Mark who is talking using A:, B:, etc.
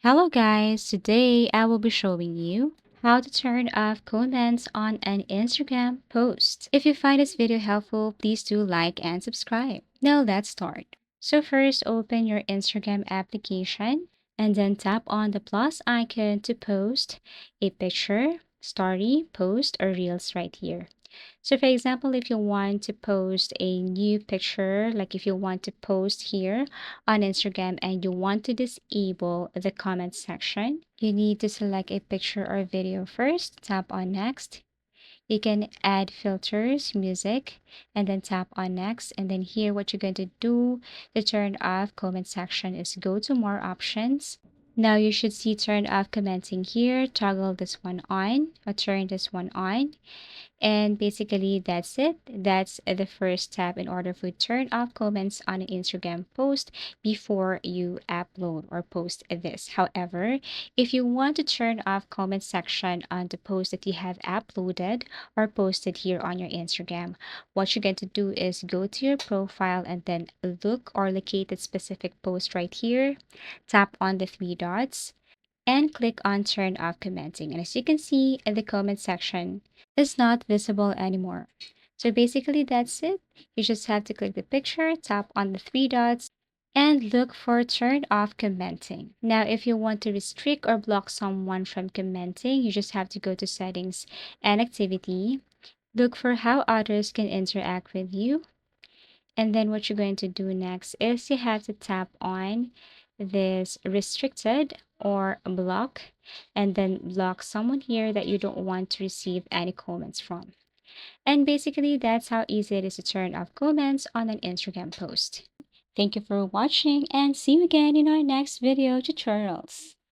A: Hello guys, today I will be showing you how to turn off comments on an Instagram post. If you find this video helpful, please do like and subscribe. Now let's start. So first open your Instagram application and then tap on the plus icon to post a picture, story, post, or reels right here. So for example, if you want to post a new picture, like if you want to post here on Instagram and you want to disable the comment section, you need to select a picture or video first, tap on next. You can add filters, music, and then tap on next. And then here, what you're going to do to turn off comment section is go to more options. Now you should see turn off commenting here, toggle this one on or turn this one on. And basically, that's it. That's the first step in order to turn off comments on an Instagram post before you upload or post this. However, if you want to turn off comment section on the post that you have uploaded or posted here on your Instagram, what you're going to do is go to your profile and then look or locate the specific post right here. Tap on the three dots and click on turn off commenting. And as you can see, in the comment section is not visible anymore. So basically that's it. You just have to click the picture, tap on the three dots, and look for turn off commenting. Now, if you want to restrict or block someone from commenting, you just have to go to settings and activity. Look for how others can interact with you. And then what you're going to do next is you have to tap on this restricted or block and then block someone here that you don't want to receive any comments from. And basically, that's how easy it is to turn off comments on an Instagram post. Thank you for watching and see you again in our next video tutorials.